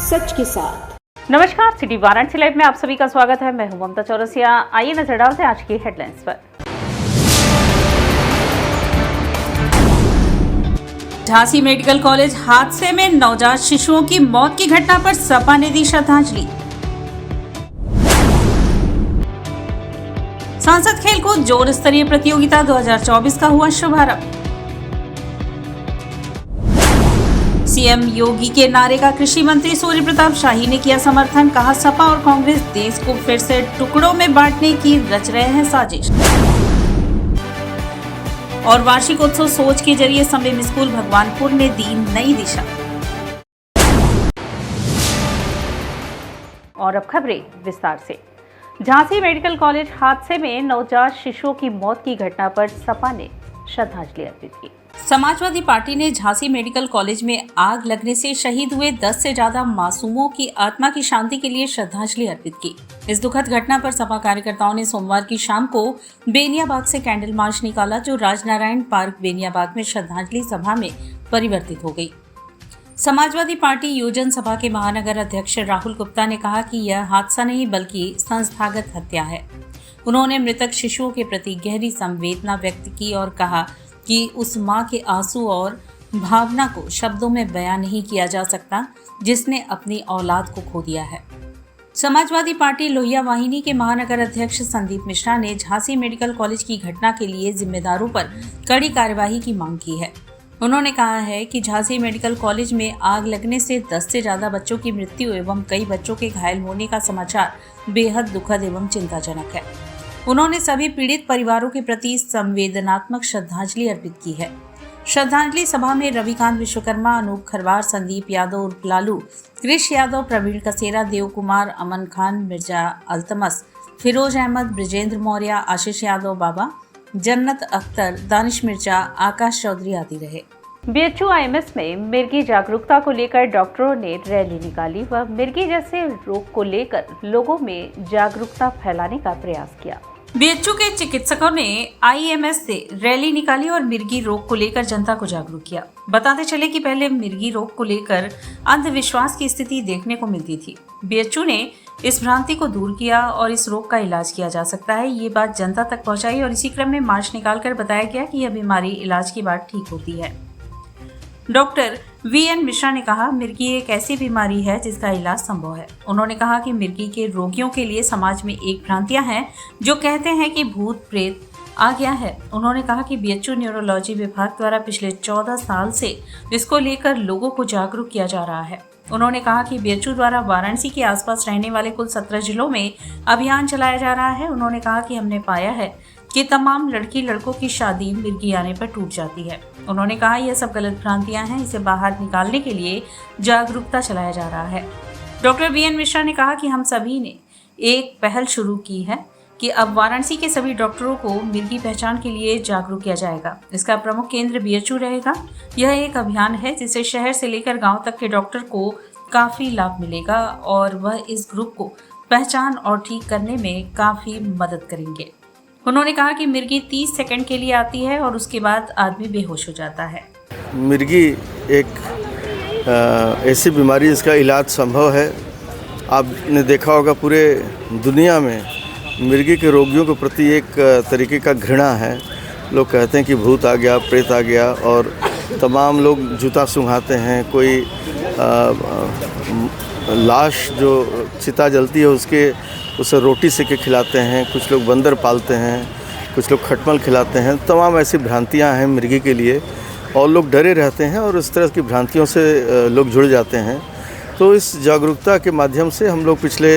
सच के साथ। नमस्कार, सिटी वाराणसी लाइव में आप सभी का स्वागत है। मैं हूं ममता चौरसिया। आइए नजर डालते हैं आज की हेडलाइंस पर। झांसी मेडिकल कॉलेज हादसे में नवजात शिशुओं की मौत की घटना पर सपा ने दी श्रद्धांजलि। सांसद खेलकूद जोर स्तरीय प्रतियोगिता 2024 का हुआ शुभारंभ। सीएम योगी के नारे का कृषि मंत्री सूर्य प्रताप शाही ने किया समर्थन। कहा, सपा और कांग्रेस देश को फिर से टुकड़ों में बांटने की रच रहे हैं साजिश। और वार्षिक उत्सव सोच के जरिए समलेम स्कूल भगवानपुर ने दी नई दिशा। और अब खबरें विस्तार से। झांसी मेडिकल कॉलेज हादसे में नवजात शिशुओं की मौत की घटना पर सपा ने श्रद्धांजलि अर्पित की। समाजवादी पार्टी ने झांसी मेडिकल कॉलेज में आग लगने से शहीद हुए 10 से ज्यादा मासूमों की आत्मा की शांति के लिए श्रद्धांजलि अर्पित की। इस दुखद घटना पर सपा कार्यकर्ताओं ने सोमवार की शाम को बेनियाबाग से कैंडल मार्च निकाला, जो राजनारायण पार्क बेनियाबाग में श्रद्धांजलि सभा में परिवर्तित हो गई। समाजवादी पार्टी योजन सभा के महानगर अध्यक्ष राहुल गुप्ता ने कहा कि यह हादसा नहीं बल्कि संस्थागत हत्या है। उन्होंने मृतक शिशुओं के प्रति गहरी संवेदना व्यक्त की और कहा कि उस मां के आंसू और भावना को शब्दों में बयां नहीं किया जा सकता, जिसने अपनी औलाद को खो दिया है। समाजवादी पार्टी लोहिया वाहिनी के महानगर अध्यक्ष संदीप मिश्रा ने झांसी मेडिकल कॉलेज की घटना के लिए जिम्मेदारों पर कड़ी कार्यवाही की मांग की है। उन्होंने कहा है कि झांसी मेडिकल कॉलेज में आग लगने से 10 से ज्यादा बच्चों की मृत्यु एवं कई बच्चों के घायल होने का समाचार बेहद दुखद एवं चिंताजनक है। उन्होंने सभी पीड़ित परिवारों के प्रति संवेदनात्मक श्रद्धांजलि अर्पित की है। श्रद्धांजलि सभा में रविकांत विश्वकर्मा, अनूप खरवार, संदीप यादव उर्फ लालू, कृष यादव, प्रवीण कसेरा, देव कुमार, अमन खान, मिर्जा अल्तमस, फिरोज अहमद, ब्रिजेंद्र मौर्य, आशीष यादव, बाबा, जन्नत अख्तर, दानिश मिर्जा, आकाश चौधरी आदि रहे। बीएचयू आईएमएस में मिर्गी जागरूकता को लेकर डॉक्टरों ने रैली निकाली व मिर्गी जैसे रोग को लेकर लोगों में जागरूकता फैलाने का प्रयास किया। बीएचयू के चिकित्सकों ने आईएमएस से रैली निकाली और मिर्गी रोग को लेकर जनता को जागरूक किया। बताते चले कि पहले मिर्गी रोग को लेकर अंधविश्वास की स्थिति देखने को मिलती थी। बीएचयू ने इस भ्रांति को दूर किया और इस रोग का इलाज किया जा सकता है, ये बात जनता तक पहुंचाई और इसी क्रम में मार्च निकालकर बताया गया कि यह बीमारी इलाज के बाद ठीक होती है। डॉक्टर वीएन मिश्रा ने कहा, मिर्गी एक ऐसी बीमारी है जिसका इलाज संभव है। उन्होंने कहा कि मिर्गी के रोगियों के लिए समाज में एक भ्रांतियां हैं जो कहते हैं कि भूत प्रेत आ गया है। उन्होंने कहा कि बीएचयू न्यूरोलॉजी विभाग द्वारा पिछले 14 साल से इसको लेकर लोगों को जागरूक किया जा रहा है। उन्होंने कहा कि बीएचयू द्वारा वाराणसी के आसपास रहने वाले कुल 17 जिलों में अभियान चलाया जा रहा है। उन्होंने कहा कि हमने पाया है कि तमाम लड़की लड़कों की शादी मिर्गी आने पर टूट जाती है। उन्होंने कहा यह सब गलत भ्रांतियां हैं, इसे बाहर निकालने के लिए जागरूकता चलाया जा रहा है। डॉक्टर वीएन मिश्रा ने कहा कि हम सभी ने एक पहल शुरू की है कि अब वाराणसी के सभी डॉक्टरों को मिर्गी पहचान के लिए जागरूक किया जाएगा। इसका प्रमुख केंद्र बीएचयू रहेगा। यह एक अभियान है जिससे शहर से लेकर गाँव तक के डॉक्टर को काफ़ी लाभ मिलेगा और वह इस ग्रुप को पहचान और ठीक करने में काफ़ी मदद करेंगे। उन्होंने कहा कि मिर्गी 30 सेकंड के लिए आती है और उसके बाद आदमी बेहोश हो जाता है। मिर्गी एक ऐसी बीमारी जिसका इलाज संभव है। आपने देखा होगा पूरे दुनिया में मिर्गी के रोगियों के प्रति एक तरीके का घृणा है। लोग कहते हैं कि भूत आ गया, प्रेत आ गया और तमाम लोग जूता सुंघाते हैं। कोई लाश जो चिता जलती है उसे रोटी सेक के खिलाते हैं। कुछ लोग बंदर पालते हैं, कुछ लोग खटमल खिलाते हैं। तमाम ऐसी भ्रांतियां हैं मिर्गी के लिए और लोग डरे रहते हैं और इस तरह की भ्रांतियों से लोग जुड़ जाते हैं। तो इस जागरूकता के माध्यम से हम लोग पिछले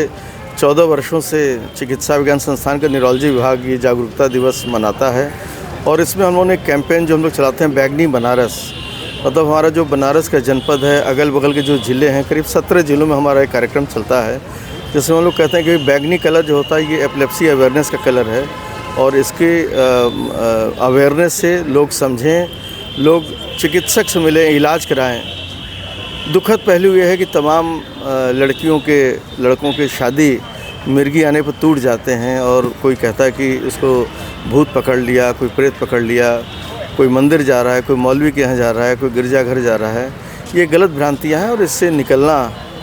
14 वर्षों से चिकित्सा विज्ञान संस्थान का न्यूरोलॉजी विभाग ये जागरूकता दिवस मनाता है और इसमें हम लोगों ने कैंपेन जो हम लोग चलाते हैं बैगनी बनारस, मतलब हमारा जो बनारस का जनपद है, अगल बगल के जो ज़िले हैं, करीब 17 ज़िलों में हमारा एक कार्यक्रम चलता है जिसमें हम लोग कहते हैं कि बैगनी कलर जो होता है ये एपिलेप्सी अवेयरनेस का कलर है और इसके अवेयरनेस से लोग समझें, लोग चिकित्सक से मिलें, इलाज कराएं। दुखद पहलू ये है कि तमाम लड़कों के शादी मिर्गी आने पर टूट जाते हैं और कोई कहता है कि इसको भूत पकड़ लिया, कोई प्रेत पकड़ लिया, कोई मंदिर जा रहा है, कोई मौलवी के यहाँ जा रहा है, कोई गिरजाघर जा रहा है। ये गलत भ्रांतियाँ हैं और इससे निकलना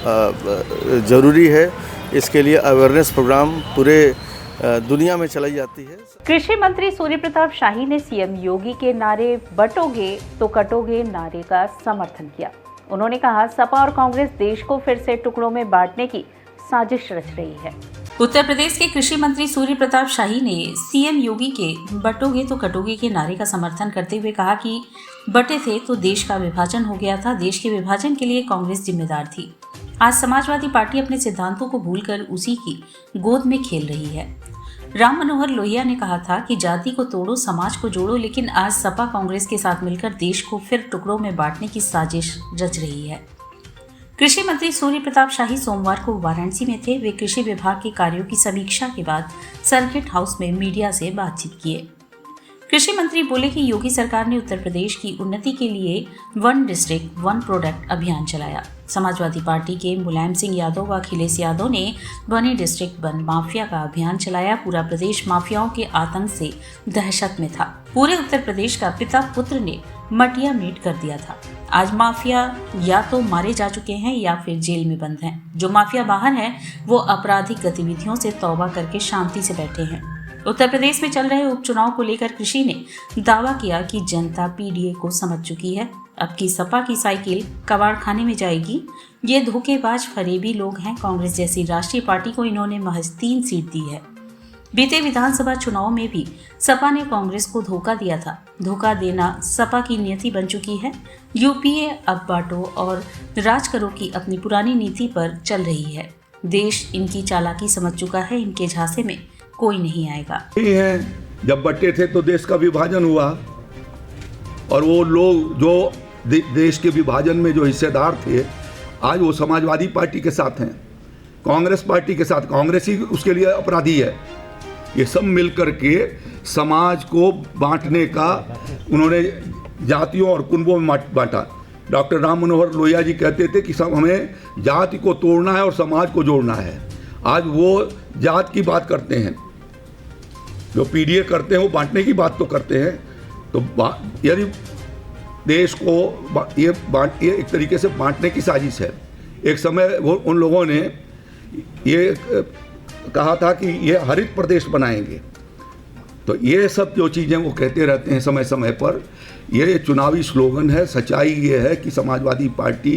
ज़रूरी है। इसके लिए अवेयरनेस प्रोग्राम पूरे दुनिया में चलाई जाती है। कृषि मंत्री सूर्य प्रताप शाही ने सीएम योगी के नारे बटोगे तो कटोगे नारे का समर्थन किया। उन्होंने कहा, सपा और कांग्रेस देश को फिर से टुकड़ों में बांटने की साजिश रच रही है। उत्तर प्रदेश के कृषि मंत्री सूर्य प्रताप शाही ने सीएम योगी के बटोगे तो कटोगे के नारे का समर्थन करते हुए कहा कि बटे थे तो देश का विभाजन हो गया था, देश के विभाजन के लिए कांग्रेस जिम्मेदार थी। आज समाजवादी पार्टी अपने सिद्धांतों को भूलकर उसी की गोद में खेल रही है। राम मनोहर लोहिया ने कहा था कि जाति को तोड़ो, समाज को जोड़ो, लेकिन आज सपा कांग्रेस के साथ मिलकर देश को फिर टुकड़ों में बांटने की साजिश रच रही है। कृषि मंत्री सूर्य प्रताप शाही सोमवार को वाराणसी में थे। वे कृषि विभाग के कार्यों की समीक्षा के बाद सर्किट हाउस में मीडिया से बातचीत किए। कृषि मंत्री बोले कि योगी सरकार ने उत्तर प्रदेश की उन्नति के लिए 1 डिस्ट्रिक्ट 1 प्रोडक्ट अभियान चलाया। समाजवादी पार्टी के मुलायम सिंह यादव व अखिलेश यादव ने 1 डिस्ट्रिक्ट 1 माफिया का अभियान चलाया। पूरा प्रदेश माफियाओं के आतंक से दहशत में था। पूरे उत्तर प्रदेश का पिता पुत्र ने मटिया मेट कर दिया था। आज माफिया या तो मारे जा चुके हैं या फिर जेल में बंद हैं। जो माफिया बाहर हैं वो आपराधिक गतिविधियों से तौबा करके शांति से बैठे हैं। उत्तर प्रदेश में चल रहे उपचुनाव को लेकर कृषि ने दावा किया कि जनता पीडीए को समझ चुकी है। अब की सपा की साइकिल कबाड़ खाने में जाएगी। ये धोखेबाज फरेबी लोग हैं। कांग्रेस जैसी राष्ट्रीय पार्टी को इन्होंने महज 3 सीट दी है। बीते विधानसभा चुनाव में भी सपा ने कांग्रेस को धोखा दिया था। धोखा देना सपा की नीति बन चुकी है। यूपीए अब बांटो और राज करो की अपनी पुरानी नीति पर चल रही है। देश इनकी चालाकी समझ चुका है। इनके झांसे में कोई नहीं आएगा। जब बटे थे तो देश का विभाजन हुआ और वो लोग जो देश के विभाजन में जो हिस्सेदार थे आज वो समाजवादी पार्टी के साथ हैं, कांग्रेस पार्टी के साथ। कांग्रेस ही उसके लिए अपराधी है। ये सब मिलकर के समाज को बांटने का उन्होंने जातियों और कुनबों में बांटा। डॉक्टर राम मनोहर लोहिया जी कहते थे कि सब हमें जाति को तोड़ना है और समाज को जोड़ना है। आज वो जात की बात करते हैं, जो पीडीए करते हैं वो बांटने की बात तो करते हैं। तो यदि देश को ये एक तरीके से बांटने की साजिश है। एक समय वो उन लोगों ने ये कहा था कि ये हरित प्रदेश बनाएंगे। तो ये सब जो चीज़ें वो कहते रहते हैं समय समय पर, ये चुनावी स्लोगन है। सच्चाई ये है कि समाजवादी पार्टी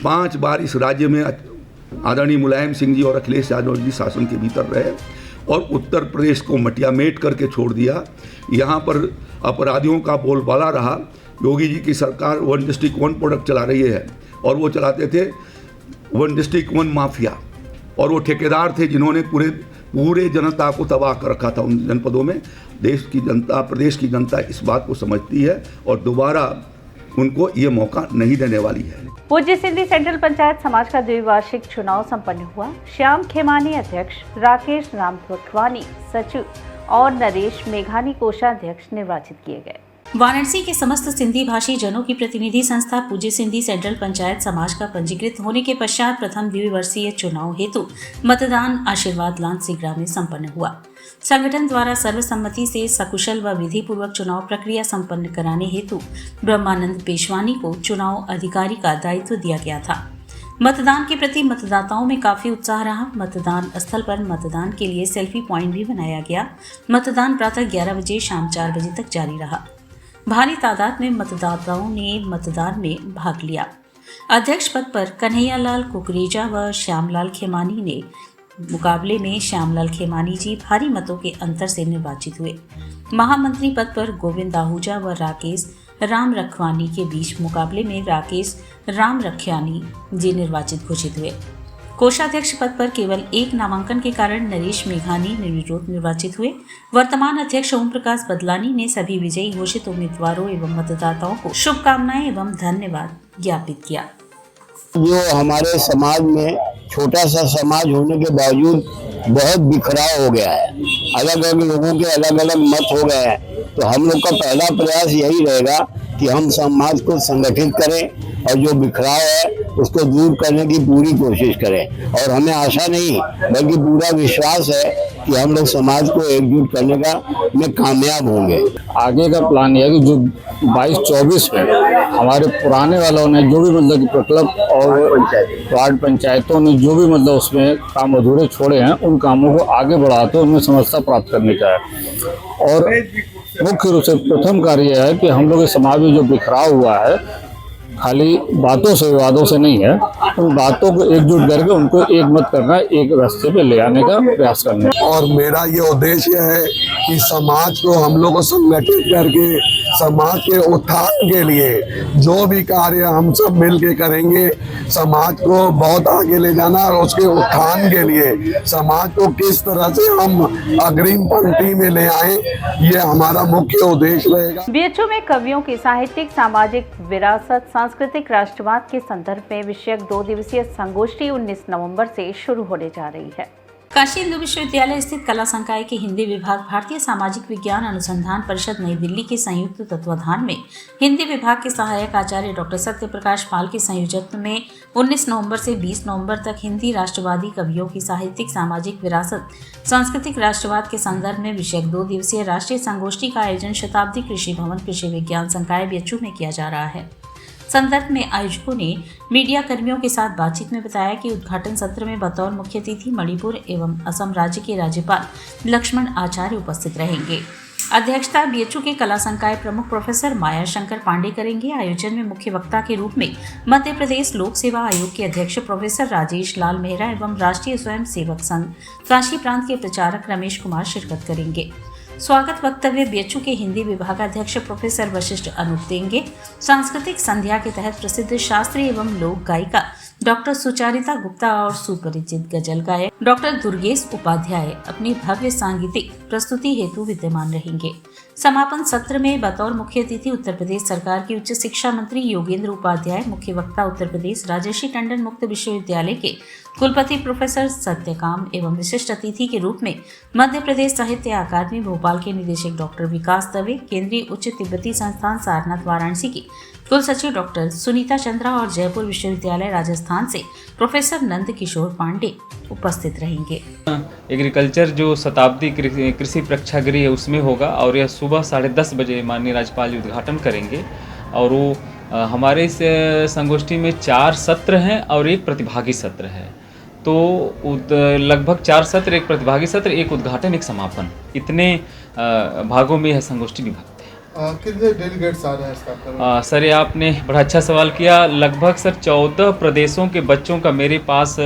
5 बार इस राज्य में आदरणीय मुलायम सिंह जी और अखिलेश यादव जी शासन के भीतर रहे और उत्तर प्रदेश को मटिया मेट करके छोड़ दिया। यहाँ पर अपराधियों का बोलबाला रहा। योगी जी की सरकार 1 डिस्ट्रिक्ट 1 प्रोडक्ट चला रही है और वो चलाते थे 1 डिस्ट्रिक्ट 1 माफिया। और वो ठेकेदार थे जिन्होंने पूरे जनता को तबाह कर रखा था उन जनपदों में। देश की जनता, प्रदेश की जनता इस बात को समझती है और दोबारा उनको ये मौका नहीं देने वाली है। पूज्य सिंधी सेंट्रल पंचायत समाज का द्विवार्षिक चुनाव संपन्न हुआ। श्याम खेमानी अध्यक्ष, राकेश रामरखवानी सचिव और नरेश मेघानी कोषाध्यक्ष निर्वाचित किए गए। वाराणसी के समस्त सिंधी भाषी जनों की प्रतिनिधि संस्था पूज्य सिंधी सेंट्रल पंचायत समाज का पंजीकृत होने के पश्चात प्रथम द्विवर्षीय चुनाव हेतु मतदान आशीर्वाद लांसी ग्राम में संपन्न हुआ। संगठन द्वारा सर्वसम्मति से सकुशल व विधि पूर्वक चुनाव प्रक्रिया संपन्न कराने हेतु ब्रह्मानंद पेशवानी को चुनाव अधिकारी का दायित्व दिया गया था। मतदान के प्रति मतदाताओं में काफी उत्साह रहा। मतदान स्थल पर मतदान के लिए सेल्फी पॉइंट भी बनाया गया। मतदान प्रातः 11 बजे शाम 4 बजे तक जारी रहा। भारी तादाद में मतदाताओं ने मतदान में भाग लिया। अध्यक्ष पद पर कन्हैयालाल कुकरेजा व श्यामलाल खेमानी ने मुकाबले में श्यामलाल खेमानी जी भारी मतों के अंतर से निर्वाचित हुए। महामंत्री पद पर गोविंद आहूजा व राकेश राम रखवानी के बीच मुकाबले में राकेश राम रखियानी जी निर्वाचित घोषित हुए। कोषाध्यक्ष पद पर केवल 1 नामांकन के कारण नरेश मेघानी निर्विरोध निर्वाचित हुए। वर्तमान अध्यक्ष ओम प्रकाश बदलानी ने सभी विजयी घोषित उम्मीदवारों एवं मतदाताओं को शुभकामनाएं एवं धन्यवाद ज्ञापित किया। जो हमारे समाज में छोटा सा समाज होने के बावजूद बहुत बिखराव हो गया है, अलग अलग लोगों के अलग अलग मत हो गए हैं। तो हम लोग का पहला प्रयास यही रहेगा कि कि हम समाज को संगठित करें और जो बिखराव है उसको दूर करने की पूरी कोशिश करें। और हमें आशा नहीं बल्कि पूरा विश्वास है कि हम लोग समाज को एकजुट करने में कामयाब होंगे। आगे का प्लान यह है कि जो 22-24 में हमारे पुराने वालों ने जो भी मतलब कि प्रक्लब और वार्ड पंचायतों ने जो भी मतलब उसमें काम अधूरे छोड़े हैं उन कामों को आगे बढ़ाते उनमें समझता प्राप्त करने का है। और मुख्य रूप से प्रथम कार्य यह है कि हम लोग के समाज में जो बिखराव हुआ है खाली बातों से विवादों से नहीं है, उन बातों को एकजुट करके उनको एक मत करना, एक रास्ते पे ले आने का प्रयास करना। और मेरा ये उद्देश्य है कि समाज को हम लोग को संगठित करके समाज के उत्थान के लिए जो भी कार्य हम सब मिल के करेंगे, समाज को बहुत आगे ले जाना और उसके उत्थान के लिए समाज को किस तरह से हम अग्रिम पंक्ति में ले आए, ये हमारा मुख्य उद्देश्य रहेगा। बीएचयू में कवियों की साहित्यिक सामाजिक विरासत सांस्कृतिक राष्ट्रवाद के संदर्भ में विषयक 2 दिवसीय संगोष्ठी 19 नवंबर से शुरू होने जा रही है। काशी हिंदू विश्वविद्यालय स्थित कला संकाय के हिंदी विभाग, भारतीय सामाजिक विज्ञान अनुसंधान परिषद नई दिल्ली के संयुक्त तत्वाधान में हिंदी विभाग के सहायक आचार्य डॉक्टर सत्य प्रकाश पाल के संयोजन में 19 नवंबर से 20 नवंबर तक हिंदी राष्ट्रवादी कवियों की साहित्यिक सामाजिक विरासत सांस्कृतिक राष्ट्रवाद के संदर्भ में विषयक 2 दिवसीय राष्ट्रीय संगोष्ठी का आयोजन शताब्दी कृषि भवन कृषि विज्ञान संकाय बीएचयू में किया जा रहा है। संदर्भ में आयोजकों ने मीडिया कर्मियों के साथ बातचीत में बताया कि उद्घाटन सत्र में बतौर मुख्य अतिथि मणिपुर एवं असम राज्य के राज्यपाल लक्ष्मण आचार्य उपस्थित रहेंगे। अध्यक्षता बीएचयू के कला संकाय प्रमुख प्रोफेसर माया शंकर पांडे करेंगे। आयोजन में मुख्य वक्ता के रूप में मध्य प्रदेश लोक सेवा आयोग के अध्यक्ष प्रोफेसर राजेश लाल मेहरा एवं राष्ट्रीय स्वयं सेवक संघ काशी प्रांत के प्रचारक रमेश कुमार शिरकत करेंगे। स्वागत वक्तव्य बीएचयू के हिंदी विभागाध्यक्ष प्रोफेसर वशिष्ठ अनूप देंगे। सांस्कृतिक संध्या के तहत प्रसिद्ध शास्त्रीय एवं लोक गायिका डॉक्टर सुचारिता गुप्ता और सुपरिचित गजल गायक डॉक्टर दुर्गेश उपाध्याय अपनी भव्य सांगीतिक प्रस्तुति हेतु विद्यमान रहेंगे। समापन सत्र में बतौर मुख्य अतिथि उत्तर प्रदेश सरकार की उच्च शिक्षा मंत्री योगेंद्र उपाध्याय, मुख्य वक्ता उत्तर प्रदेश राजर्षि टंडन मुक्त विश्वविद्यालय के कुलपति प्रोफेसर सत्यकाम एवं विशिष्ट अतिथि के रूप में मध्य प्रदेश साहित्य अकादमी भोपाल के निदेशक डॉक्टर विकास दवे, केंद्रीय उच्च तिब्बती संस्थान सारनाथ वाराणसी की कुल सचिव डॉक्टर सुनीता चंद्रा और जयपुर विश्वविद्यालय राजस्थान से प्रोफेसर नंद किशोर पांडे उपस्थित रहेंगे। एग्रीकल्चर जो शताब्दी कृषि प्रेक्षागृह है उसमें होगा और यह सुबह 10:30 बजे माननीय राज्यपाल जी उद्घाटन करेंगे। और वो हमारे इस संगोष्ठी में 4 सत्र हैं और 1 प्रतिभागी सत्र है। तो लगभग 4 सत्र, 1 प्रतिभागी सत्र, 1 उद्घाटन, 1 समापन, इतने भागों में यह संगोष्ठी विभक्त है। कितने डेलीगेट्स आ रहे हैं इसका? सर, ये आपने बड़ा अच्छा सवाल किया। लगभग सर 14 प्रदेशों के बच्चों का मेरे पास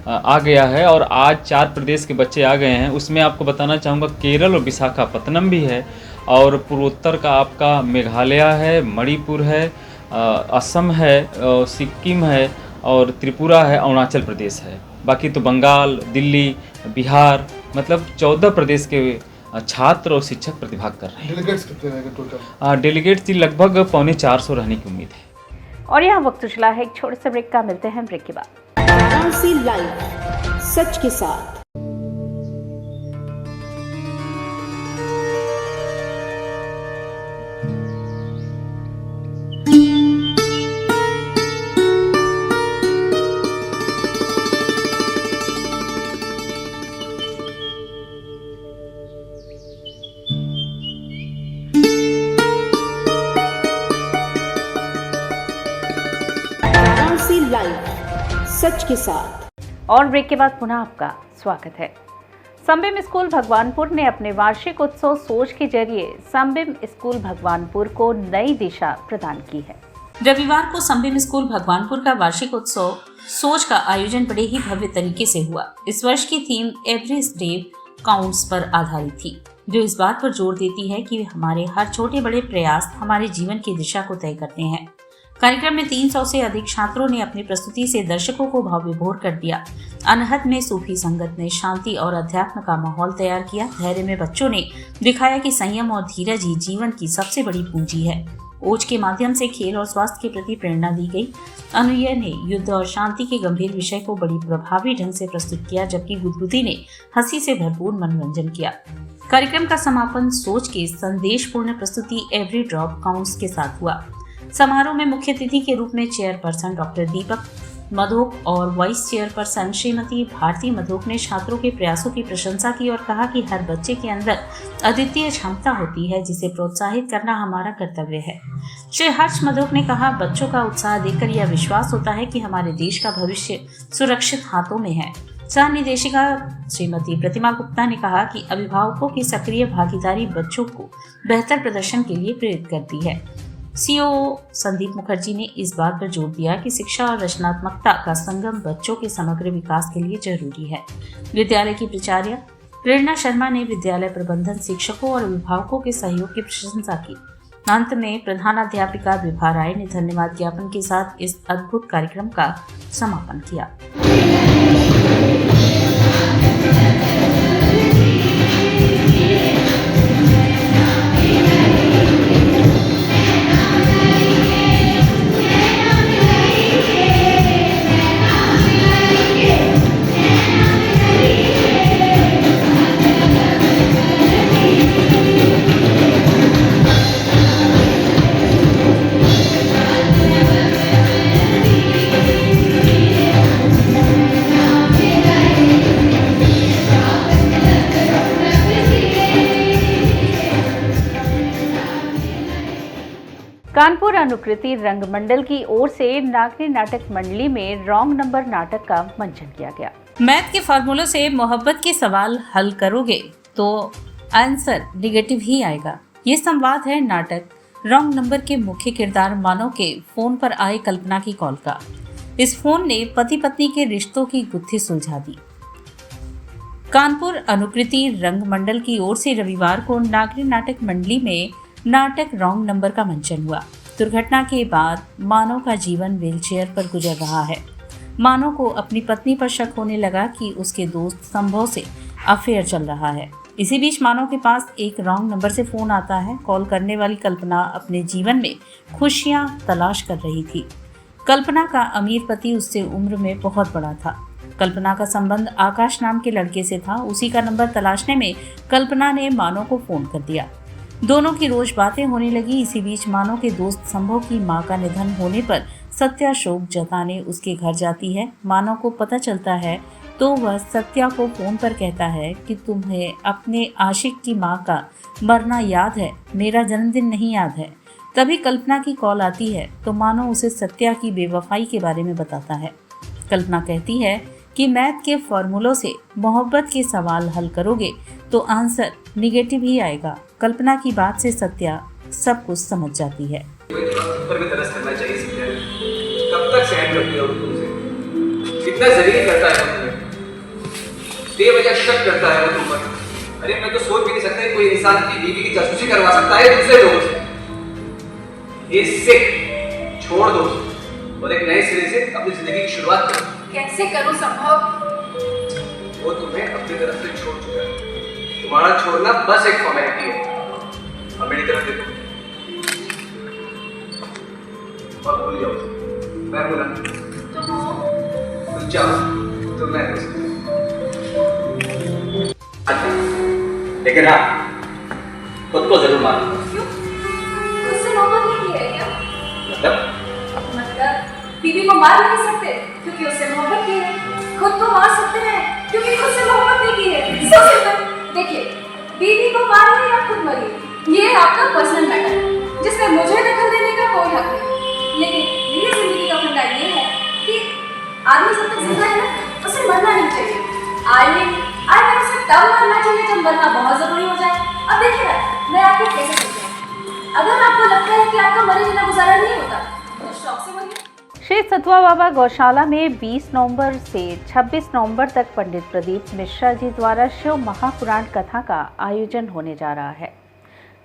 आ गया है और आज 4 प्रदेश के बच्चे आ गए हैं। उसमें आपको बताना चाहूँगा केरल और विशाखापत्तनम भी है और पूर्वोत्तर का आपका मेघालय है, मणिपुर है, असम है, सिक्किम है और त्रिपुरा है, अरुणाचल प्रदेश है। बाकी तो बंगाल, दिल्ली, बिहार, मतलब 14 प्रदेश के छात्र और शिक्षक प्रतिभाग कर रहे हैं। डेलीगेट्स कितने रहेंगे टोटल? डेलीगेट्स लगभग 450 रहने की उम्मीद है। और यहाँ वक्त चला है एक छोटे से ब्रेक का, मिलते हैं ब्रेक के बाद। वाराणसी लाइव, सच के साथ। वाराणसी लाइव, सच के साथ। और ब्रेक के बाद पुनः आपका स्वागत है। संबिम स्कूल भगवानपुर ने अपने वार्षिक उत्सव सोच के जरिए संबिम स्कूल भगवानपुर को नई दिशा प्रदान की है। रविवार को संबिम स्कूल भगवानपुर का वार्षिक उत्सव सोच का आयोजन बड़े ही भव्य तरीके से हुआ। इस वर्ष की थीम एवरी स्टेप काउंट्स पर आधारित थी, जो इस बात पर जोर देती है कि हमारे हर छोटे बड़े प्रयास हमारे जीवन की दिशा को तय करते हैं। कार्यक्रम में 300 से अधिक छात्रों ने अपनी प्रस्तुति से दर्शकों को भाव विभोर कर दिया। अनहद में सूफी संगत ने शांति और अध्यात्म का माहौल तैयार किया। धैर्य में बच्चों ने दिखाया कि संयम और धीरज ही जीवन की सबसे बड़ी पूंजी है। ओज के माध्यम से खेल और स्वास्थ्य के प्रति प्रेरणा दी गई। अनुया ने युद्ध और शांति के गंभीर विषय को बड़ी प्रभावी ढंग से प्रस्तुत किया, जबकि गुदगुदी ने हंसी से भरपूर मनोरंजन किया। कार्यक्रम का समापन सोच के संदेशपूर्ण प्रस्तुति एवरी ड्रॉप काउंट्स के साथ हुआ। समारोह में मुख्य अतिथि के रूप में चेयरपर्सन डॉक्टर दीपक मधोक और वाइस चेयरपर्सन श्रीमती भारती मधोक ने छात्रों के प्रयासों की प्रशंसा की और कहा कि हर बच्चे के अंदर अद्वितीय क्षमता होती है जिसे प्रोत्साहित करना हमारा कर्तव्य है। श्री हर्ष मधोक ने कहा, बच्चों का उत्साह देखकर यह विश्वास होता है कि हमारे देश का भविष्य सुरक्षित हाथों में है। सह निदेशिका श्रीमती प्रतिमा गुप्ता ने कहा कि अभिभावकों की सक्रिय भागीदारी बच्चों को बेहतर प्रदर्शन के लिए प्रेरित करती है। सीओ संदीप मुखर्जी ने इस बात पर जोर दिया कि शिक्षा और रचनात्मकता का संगम बच्चों के समग्र विकास के लिए जरूरी है। विद्यालय की प्राचार्य प्रेरणा शर्मा ने विद्यालय प्रबंधन, शिक्षकों और अभिभावकों के सहयोग की प्रशंसा की। अंत में प्रधानाध्यापिका विभा राय ने धन्यवाद ज्ञापन के साथ इस अद्भुत कार्यक्रम का समापन किया। कानपुर अनुकृति रंगमंडल की ओर से नागरी नाटक मंडली में रॉन्ग नंबर नाटक का मंचन किया गया। मैथ के फॉर्मूलों से मोहब्बत के सवाल हल करोगे तो आंसर निगेटिव ही आएगा। ये संवाद है नाटक रॉन्ग नंबर के मुख्य किरदार मानव के फोन पर आए कल्पना की कॉल का। इस फोन ने पति पत्नी के रिश्तों की गुत्थी सुलझा दी। कानपुर अनुकृति रंगमंडल की ओर से रविवार को नागरी नाटक मंडली में नाटक रॉन्ग नंबर का मंचन हुआ। दुर्घटना के बाद मानव का जीवन व्हीलचेयर पर गुजर रहा है। मानव को अपनी पत्नी पर शक होने लगा कि उसके दोस्त संभव से अफेयर चल रहा है। इसी बीच मानव के पास एक रॉन्ग नंबर से फोन आता है। कॉल करने वाली कल्पना अपने जीवन में खुशियां तलाश कर रही थी। कल्पना का अमीर पति उससे उम्र में बहुत बड़ा था। कल्पना का संबंध आकाश नाम के लड़के से था। उसी का नंबर तलाशने में कल्पना ने मानव को फोन कर दिया। दोनों की रोज बातें होने लगी। इसी बीच मानव के दोस्त संभव की मां का निधन होने पर सत्या शोक जताने उसके घर जाती है। मानव को पता चलता है तो वह सत्या को फोन पर कहता है कि तुम्हें अपने आशिक की मां का मरना याद है, मेरा जन्मदिन नहीं याद है। तभी कल्पना की कॉल आती है तो मानव उसे सत्या की बेवफाई के बारे में बताता है। कल्पना कहती है कि मैथ के फॉर्मूलों से मोहब्बत के सवाल हल करोगे तो आंसर निगेटिव ही आएगा। कल्पना की बात से सत्या सब कुछ समझ जाती है। पर भी तरस करना चाहिए सत्या। कब तक सहन करती हो तुमसे? कितना जलील करता है तुम्हें? बेवजह शक करता है वो तुम पर। अरे मैं तो सोच भी नहीं सकता कोई इंसान अपनी बीवी की जासूसी करवा सकता है दूसरे लोगों से। ये सिक छोड़ दो और एक नए सिरे से अपनी जिंदगी की शुरुआत करो। कैसे करूं संभव? वो तुम्हें अपनी तरफ से छोड़ चुका है। तुम्हारा छोड़ना बस एक फॉर्मेलिटी है। अब मेरी तरफ देखो और भूल जाओ। मैं बोला तुम जाओ तो मैं लेकिन हाँ खुद को जरूर मानो। क्यों? उससे मोहब्बत नहीं की है क्या? मतलब बीवी को मार नहीं सकते क्योंकि उससे मोहब्बत की है। खुद को मार सकते हैं क्योंकि खुद से मोहब्बत नहीं की है। देखिए, बीवी को मारिए या खुद मरिए, ये आपका पर्सनल मैटर है जिसमें मुझे दखल देने का कोई हक नहीं। लेकिन मेरी जिंदगी का फंडा ये है कि आदमी जब तक जिंदा है ना उसे मरना नहीं चाहिए। आई उसे तब मरना चाहिए जब मरना बहुत जरूरी हो जाए। अब देखिए ना, मैं आपको कैसे समझाऊं। अगर आपको लगता है कि आपका मरे बिना गुजारा नहीं होता तो शौक से मरिए। श्री सतवा बाबा गौशाला में 20 नवंबर से 26 नवंबर तक पंडित प्रदीप मिश्रा जी द्वारा शिव महापुराण कथा का आयोजन होने जा रहा है।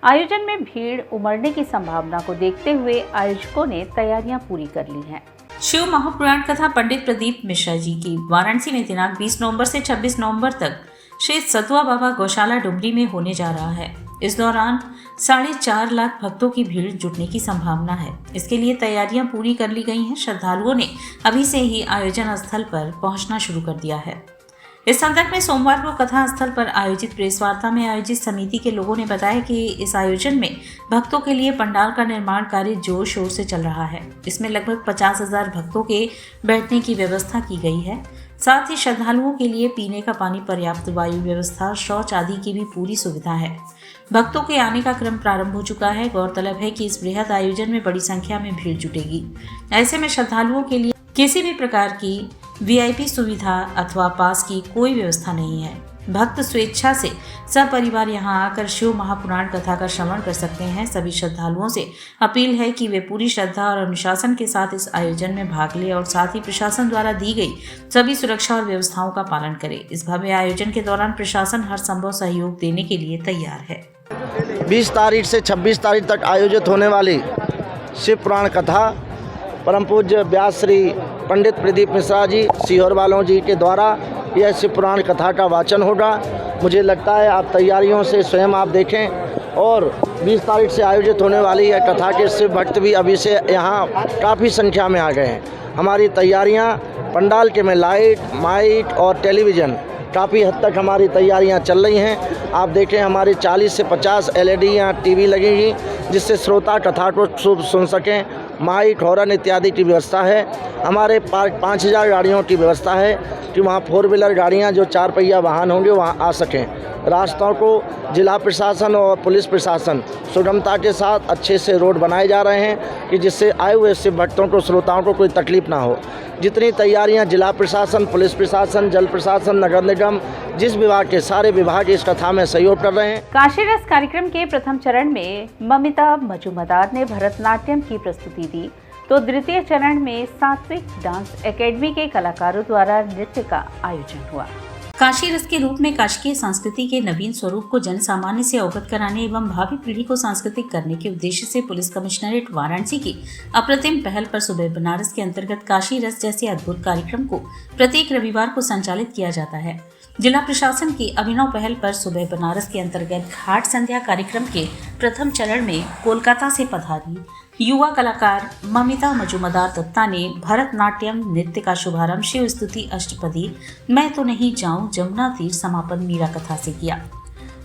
आयोजन में भीड़ उमड़ने की संभावना को देखते हुए आयोजकों ने तैयारियां पूरी कर ली हैं। शिव महापुराण कथा पंडित प्रदीप मिश्रा जी की वाराणसी में दिनांक 20 नवंबर से 26 नवंबर तक श्री सतवा बाबा गौशाला डुमरी में होने जा रहा है। इस दौरान 4.5 लाख भक्तों की भीड़ जुटने की संभावना है। इसके लिए तैयारियां पूरी कर ली गई हैं। श्रद्धालुओं ने अभी से ही आयोजन स्थल पर पहुंचना शुरू कर दिया है। इस संदर्भ में सोमवार को कथा स्थल पर आयोजित प्रेस वार्ता में आयोजित समिति के लोगों ने बताया कि इस आयोजन में भक्तों के लिए पंडाल का निर्माण कार्य जोर शोर से चल रहा है। इसमें लगभग 50,000 भक्तों के बैठने की व्यवस्था की गई है। साथ ही श्रद्धालुओं के लिए पीने का पानी, पर्याप्त वायु व्यवस्था, शौच आदि की भी पूरी सुविधा है। भक्तों के आने का क्रम प्रारंभ हो चुका है। गौरतलब है कि इस बृहद आयोजन में बड़ी संख्या में भीड़ जुटेगी। ऐसे में श्रद्धालुओं के लिए किसी भी प्रकार की वीआईपी सुविधा अथवा पास की कोई व्यवस्था नहीं है। भक्त स्वेच्छा से सपरिवार यहां आकर शिव महापुराण कथा का श्रवण कर सकते हैं। सभी श्रद्धालुओं से अपील है कि वे पूरी श्रद्धा और अनुशासन के साथ इस आयोजन में भाग लें और साथ ही प्रशासन द्वारा दी गई सभी सुरक्षा और व्यवस्थाओं का पालन करें। इस भव्य आयोजन के दौरान प्रशासन हर संभव सहयोग देने के लिए तैयार है। 20 तारीख से 26 तारीख तक आयोजित होने वाली शिव पुराण कथा परम पूज्य व्यास श्री पंडित प्रदीप मिश्रा जी सीहोर वालों जी के द्वारा यह शिव पुराण कथा का वाचन होगा। मुझे लगता है आप तैयारियों से स्वयं आप देखें और 20 तारीख से आयोजित होने वाली यह कथा के शिव भक्त भी अभी से यहाँ काफ़ी संख्या में आ गए हैं। हमारी तैयारियाँ पंडाल के में लाइट, माइक और टेलीविज़न काफ़ी हद तक हमारी तैयारियां चल रही हैं। आप देखें हमारी 40 से 50 LED या टीवी लगेगी जिससे श्रोता कथा को सुन सकें। माइक, हॉर्न इत्यादि की व्यवस्था है। हमारे 5,000 गाड़ियों की व्यवस्था है कि वहाँ 4 व्हीलर गाड़ियाँ जो 4 पहिया वाहन होंगे वहाँ आ सकें। रास्तों को जिला प्रशासन और पुलिस प्रशासन सुगमता के साथ अच्छे से रोड बनाए जा रहे हैं कि जिससे आए हुए शिव भक्तों को, श्रोताओं को कोई तकलीफ ना हो। जितनी तैयारियां जिला प्रशासन, पुलिस प्रशासन, जल प्रशासन, नगर निगम, जिस विभाग के सारे विभाग इस कथा में सहयोग कर रहे हैं। काशी रस कार्यक्रम के प्रथम चरण में ममिता मजुमदार ने भरतनाट्यम की प्रस्तुति दी, तो द्वितीय चरण में सात्विक डांस एकेडमी के कलाकारों द्वारा नृत्य का आयोजन हुआ। काशी रस के रूप में काशी की संस्कृति के नवीन स्वरूप को जन सामान्य से अवगत कराने एवं भावी पीढ़ी को सांस्कृतिक करने के उद्देश्य से पुलिस कमिश्नरेट वाराणसी की अप्रतिम पहल पर सुबह बनारस के अंतर्गत काशी रस जैसे अद्भुत कार्यक्रम को प्रत्येक रविवार को संचालित किया जाता है। जिला प्रशासन की अभिनव पहल पर सुबह बनारस के अंतर्गत घाट संध्या कार्यक्रम के प्रथम चरण में कोलकाता से पधारी युवा कलाकार ममिता मजुमदार दत्ता ने भरतनाट्यम नृत्य का शुभारंभ शिव स्तुति अष्टपदी मैं तो नहीं जाऊं जमुना तीर समापन मीरा कथा से किया।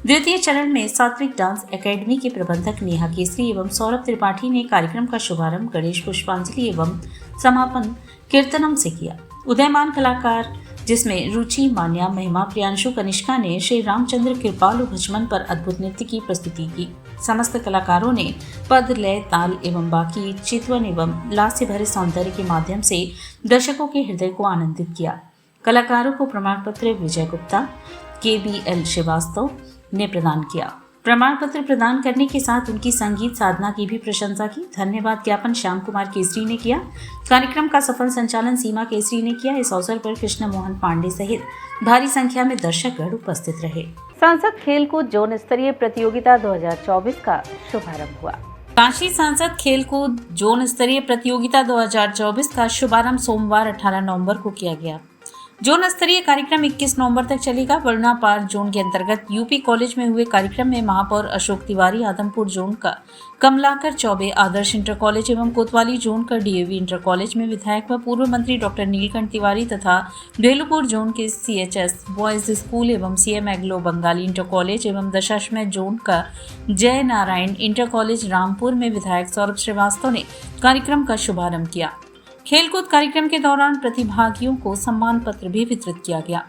द्वितीय चरण में सात्विक डांस एकेडमी के प्रबंधक नेहा केसरी एवं सौरभ त्रिपाठी ने कार्यक्रम का शुभारंभ गणेश पुष्पांजलि एवं समापन कीर्तनम से किया। उदयमान कलाकार जिसमें रुचि, मान्या, महिमा, प्रियांशु, कनिष्का ने श्री रामचंद्र कृपालु भजमन पर अद्भुत नृत्य की प्रस्तुति की। समस्त कलाकारों ने पद, लय, ताल एवं बाकी चितवन एवं लास्य भरे सौंदर्य के माध्यम से दर्शकों के हृदय को आनंदित किया। कलाकारों को प्रमाण पत्र विजय गुप्ता, KBL श्रीवास्तव ने प्रदान किया। प्रमाण पत्र प्रदान करने के साथ उनकी संगीत साधना की भी प्रशंसा की। धन्यवाद ज्ञापन श्याम कुमार केसरी ने किया। कार्यक्रम का सफल संचालन सीमा केसरी ने किया। इस अवसर पर कृष्ण मोहन पांडे सहित भारी संख्या में दर्शकगण उपस्थित रहे। सांसद खेलकूद जोन स्तरीय प्रतियोगिता 2024 का शुभारंभ हुआ। काशी सांसद खेलकूद जोन स्तरीय प्रतियोगिता 2024 का शुभारंभ सोमवार 18 नवंबर को किया गया। जोन स्तरीय कार्यक्रम 21 नवंबर तक चलेगा। वरुणा पार जोन के अंतर्गत यूपी कॉलेज में हुए कार्यक्रम में महापौर अशोक तिवारी, आदमपुर जोन का कमलाकर चौबे आदर्श इंटर कॉलेज एवं कोतवाली जोन का DAV इंटर कॉलेज में विधायक व पूर्व मंत्री डॉक्टर नीलकंठ तिवारी तथा भेलुपुर जोन के CHS बॉयज स्कूल एवं CM एग्लो बंगाली इंटर कॉलेज एवं दशाश्वमेध जोन का जय नारायण इंटर कॉलेज रामपुर में विधायक सौरभ श्रीवास्तव ने कार्यक्रम का शुभारंभ किया। खेलकूद कार्यक्रम के दौरान प्रतिभागियों को सम्मान पत्र भी वितरित किया गया।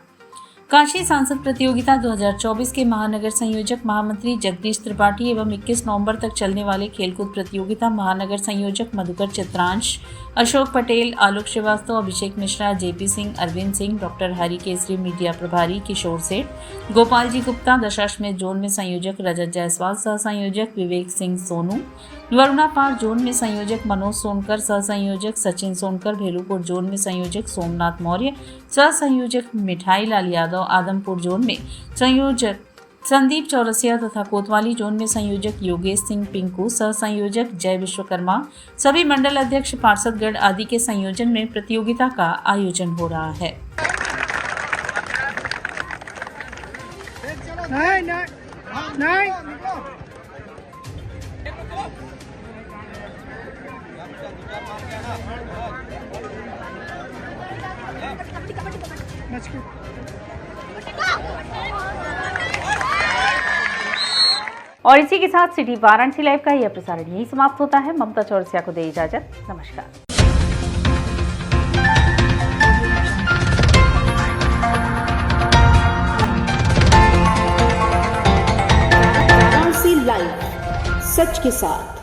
काशी सांसद प्रतियोगिता 2024 के महानगर संयोजक महामंत्री जगदीश त्रिपाठी एवं 21 नवंबर तक चलने वाले खेलकूद प्रतियोगिता महानगर संयोजक Madhukar Chitransh, Ashok Patel, Alok Srivastava, Abhishek Mishra, JP Singh, Arvind Singh, doctor Hari Kesari, media प्रभारी किशोर सेठ, गोपाल जी गुप्ता, दशाश्वमेध जोन में संयोजक रजत जायसवाल, सह संयोजक विवेक सिंह सोनू, वरुणा पार जोन में संयोजक मनोज सोनकर, सह संयोजक सचिन सोनकर, भेलुपुर जोन में संयोजक सोमनाथ मौर्य, सह संयोजक मिठाई लाल यादव, आदमपुर जोन में संयोजक संदीप चौरसिया तथा कोतवाली जोन में संयोजक योगेश सिंह पिंकू, सह संयोजक जय विश्वकर्मा, सभी मंडल अध्यक्ष पार्षदगण आदि के संयोजन में प्रतियोगिता का आयोजन हो रहा है। और इसी के साथ सिटी वाराणसी लाइव का यह प्रसारण यही समाप्त होता है। ममता चौरसिया को दे इजाजत। नमस्कार। वाराणसी लाइव, सच के साथ।